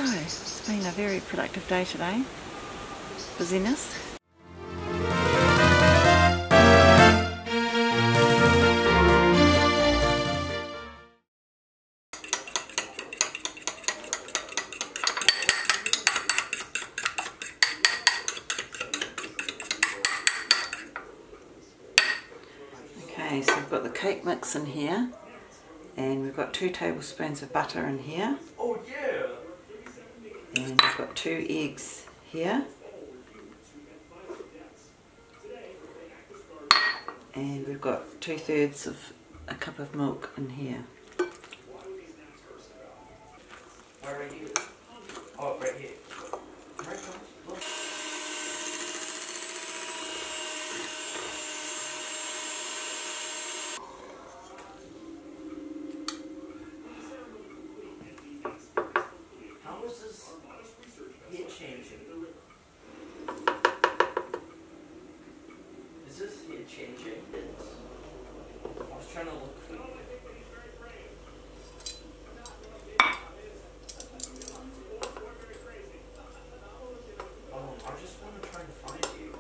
So, it's been a very productive day today. Busyness. Okay, so we've got the cake mix in here, and we've got 2 tablespoons of butter in here. Oh yeah! And we've got 2 eggs here. And we've got 2/3 of a cup of milk in here. Right here. Oh, right here. How is this heat changing? Is this heat changing? I was trying to look for it. I just want to try to find you.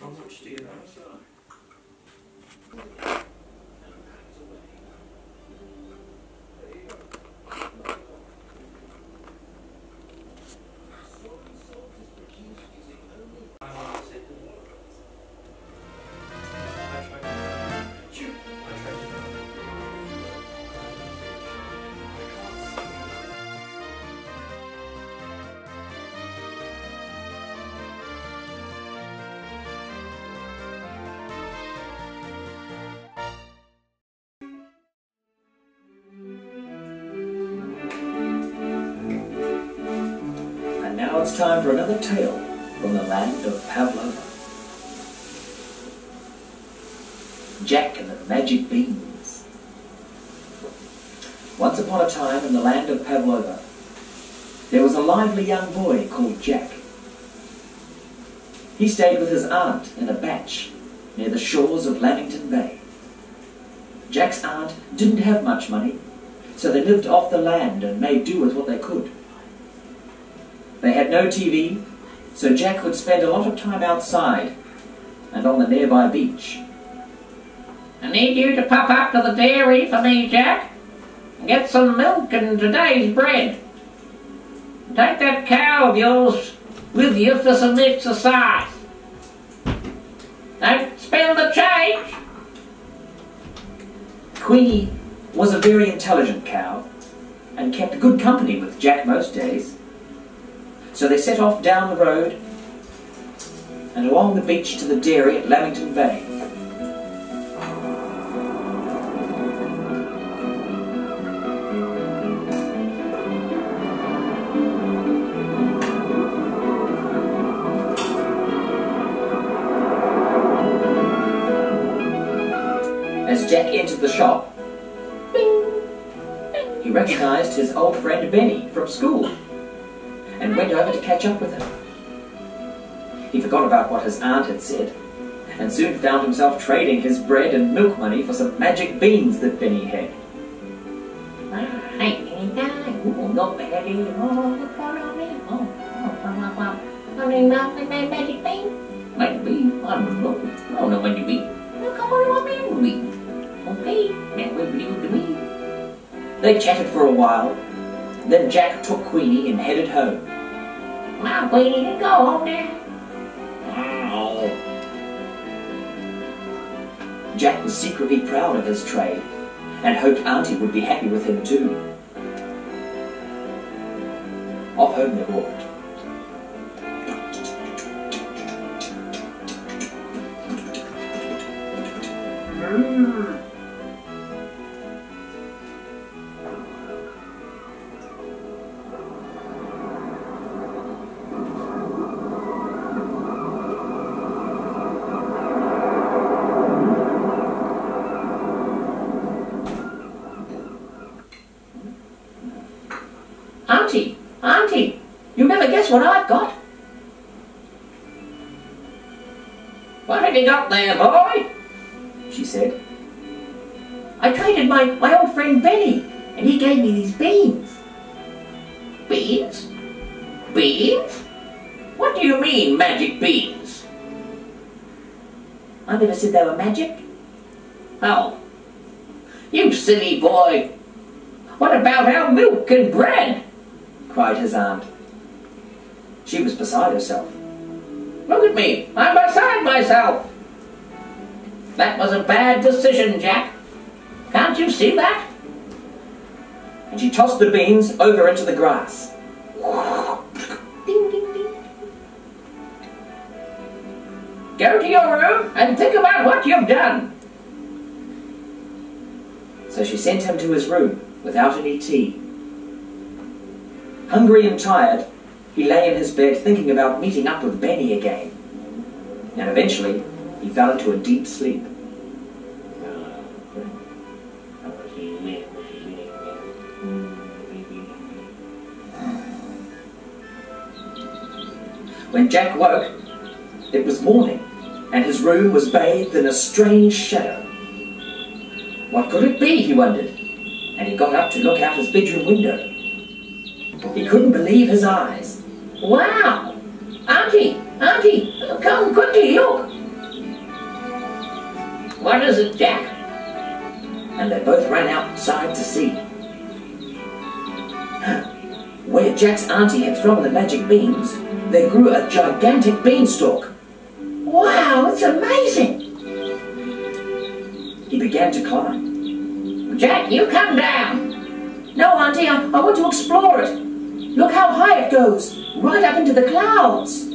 How much do you know? Now it's time for another tale from the land of Pavlova. Jack and the Magic Beans. Once upon a time in the land of Pavlova, there was a lively young boy called Jack. He stayed with his aunt in a bach near the shores of Lamington Bay. Jack's aunt didn't have much money, so they lived off the land and made do with what they could. They had no TV, so Jack would spend a lot of time outside and on the nearby beach. I need you to pop up to the dairy for me, Jack, and get some milk and today's bread. Take that cow of yours with you for some exercise. Don't spend the change. Queenie was a very intelligent cow and kept good company with Jack most days. So they set off down the road and along the beach to the dairy at Lamington Bay. As Jack entered the shop, he recognized his old friend Benny from school and went over to catch up with him. He forgot about what his aunt had said and soon found himself trading his bread and milk money for some magic beans that Benny had. Magic bean? Magic bean? I don't know magic bean. Come on, magic bean. Okay, that will be good to me. They chatted for a while. Then Jack took Queenie and headed home. Now, Queenie, you go home now. Oh. Jack was secretly proud of his trade and hoped Auntie would be happy with him too. Off home they walked. Auntie, you never guess what I've got. What have you got there, boy? She said. I traded my old friend Benny and he gave me these beans. Beans? Beans? What do you mean, magic beans? I never said they were magic. Oh, you silly boy. What about our milk and bread? Cried his aunt. She was beside herself. Look at me, I'm beside myself. That was a bad decision, Jack. Can't you see that? And she tossed the beans over into the grass. Ding, ding, ding. Go to your room and think about what you've done. So she sent him to his room without any tea. Hungry and tired, he lay in his bed thinking about meeting up with Benny again. And eventually, he fell into a deep sleep. When Jack woke, it was morning, and his room was bathed in a strange shadow. What could it be, he wondered, and he got up to look out his bedroom window. He couldn't believe his eyes. Wow! Auntie! Auntie! Come quickly, look! What is it, Jack? And they both ran outside to see. Where Jack's auntie had thrown the magic beans, there grew a gigantic beanstalk. Wow, it's amazing! He began to climb. Jack, you come down! No, Auntie, I want to explore it. Look how high it goes, right up into the clouds.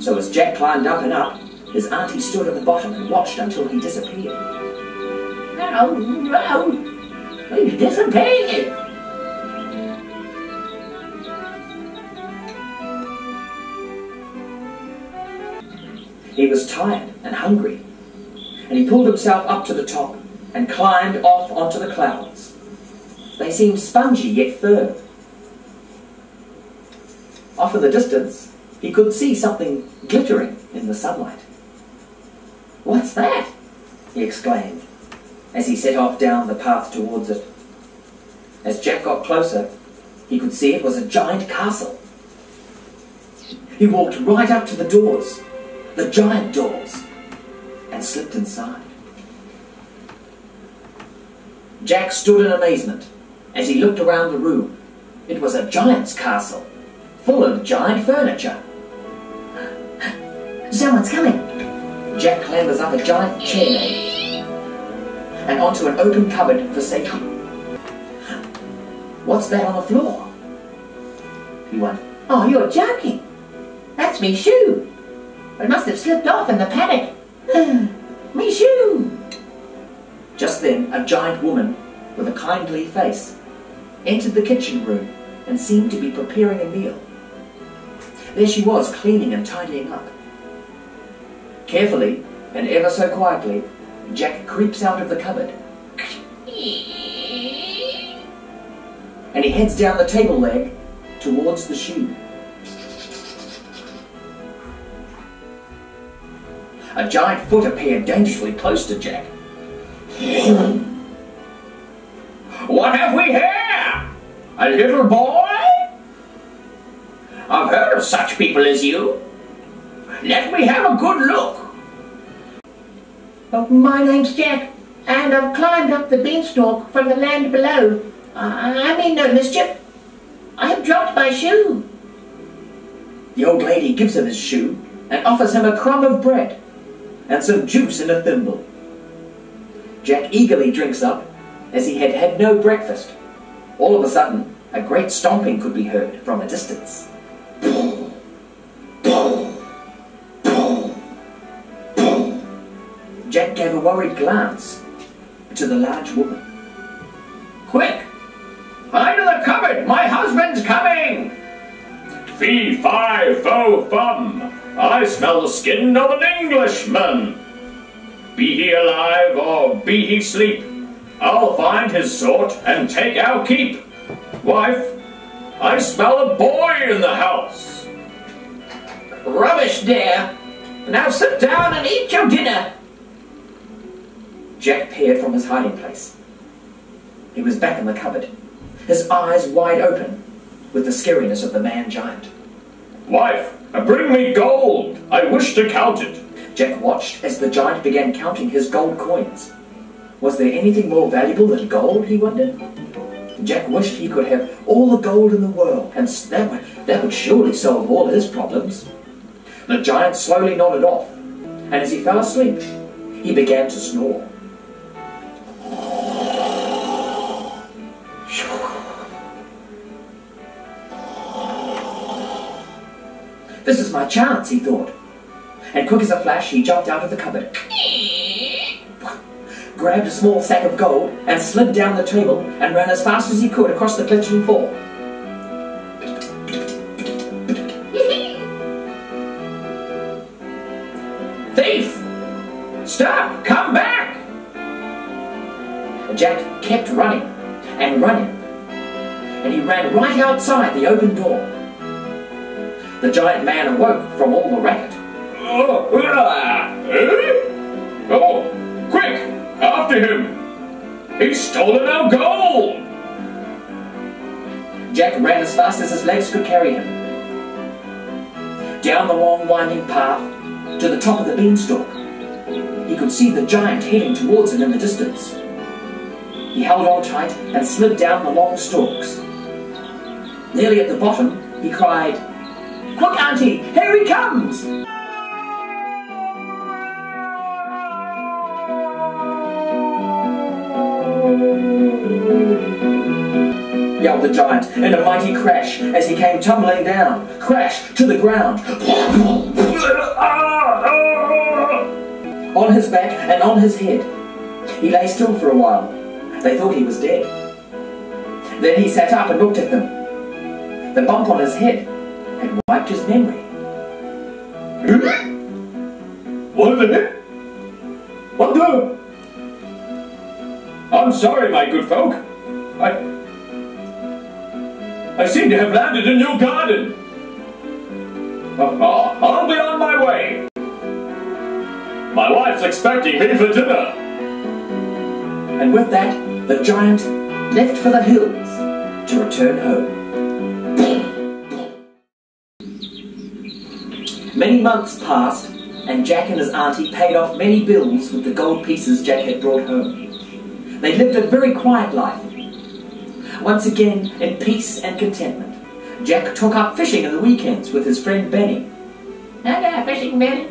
So as Jack climbed up and up, his auntie stood at the bottom and watched until he disappeared. Oh no! He's disappeared! He was tired and hungry, and he pulled himself up to the top and climbed off onto the clouds. They seemed spongy yet firm. Off in the distance, he could see something glittering in the sunlight. What's that? He exclaimed, as he set off down the path towards it. As Jack got closer, he could see it was a giant castle. He walked right up to the doors, the giant doors, and slipped inside. Jack stood in amazement as he looked around the room. It was a giant's castle, full of giant furniture. Someone's coming! Jack clambers up a giant chair leg and onto an open cupboard for safety. What's that on the floor? He wondered. Oh, you're joking! That's me shoe! It must have slipped off in the panic. Me shoe! Just then, a giant woman with a kindly face entered the kitchen room and seemed to be preparing a meal. There she was, cleaning and tidying up. Carefully, and ever so quietly, Jack creeps out of the cupboard. And he heads down the table leg towards the shoe. A giant foot appeared dangerously close to Jack. What have we here? A little boy? I've heard of such people as you. Let me have a good look. Oh, my name's Jack, and I've climbed up the beanstalk from the land below. I mean no mischief. I have dropped my shoe. The old lady gives him his shoe and offers him a crumb of bread and some juice in a thimble. Jack eagerly drinks up, as he had had no breakfast. All of a sudden, a great stomping could be heard from a distance. Boom, boom, boom, boom. Jack gave a worried glance to the large woman. Quick! Hide in the cupboard! My husband's coming! Fee, fi, fo, fum. I smell the skin of an Englishman. Be he alive or be he sleep, I'll find his sort and take our keep. Wife, I smell a boy in the house. Rubbish, dear. Now sit down and eat your dinner. Jack peered from his hiding place. He was back in the cupboard, his eyes wide open with the scariness of the man-giant. Wife, bring me gold. I wish to count it. Jack watched as the giant began counting his gold coins. Was there anything more valuable than gold, he wondered? Jack wished he could have all the gold in the world, and that would surely solve all his problems. The giant slowly nodded off, and as he fell asleep, he began to snore. This is my chance, he thought. And quick as a flash, he jumped out of the cupboard, grabbed a small sack of gold, and slid down the table and ran as fast as he could across the glittering floor. Thief! Stop! Come back! Jack kept running and running, and he ran right outside the open door. The giant man awoke from all the racket. Oh, quick! After him! He's stolen our gold! Jack ran as fast as his legs could carry him. Down the long winding path to the top of the beanstalk. He could see the giant heading towards him in the distance. He held on tight and slid down the long stalks. Nearly at the bottom, he cried, "Quick, Auntie! Here he comes!" Yelled the giant in a mighty crash as he came tumbling down, crash to the ground. On his back and on his head. He lay still for a while. They thought he was dead. Then he sat up and looked at them. The bump on his head had wiped his memory. What the heck? What the? I'm sorry, my good folk. I seem to have landed in your garden. I'll be on my way. My wife's expecting me for dinner. And with that, the giant left for the hills to return home. Many months passed, and Jack and his auntie paid off many bills with the gold pieces Jack had brought home. They lived a very quiet life. Once again, in peace and contentment, Jack took up fishing in the weekends with his friend Benny. Hello, fishing Benny.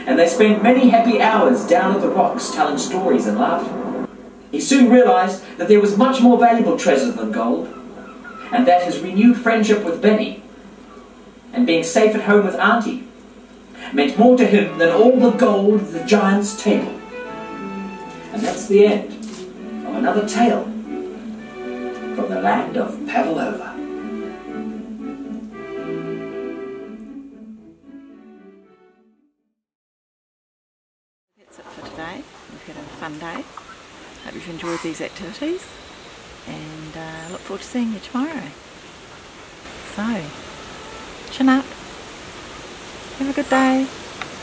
And they spent many happy hours down at the rocks telling stories and laughing. He soon realised that there was much more valuable treasure than gold, and that his renewed friendship with Benny and being safe at home with Auntie meant more to him than all the gold at the giant's table. And that's the end of another tale from the land of Pavlova. That's it for today. We've had a fun day. Hope you've enjoyed these activities, and look forward to seeing you tomorrow. So, chin up. Have a good day.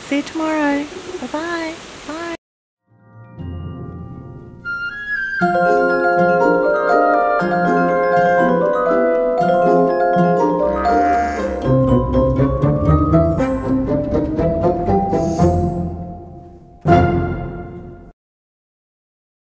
See you tomorrow. Bye-bye. Bye.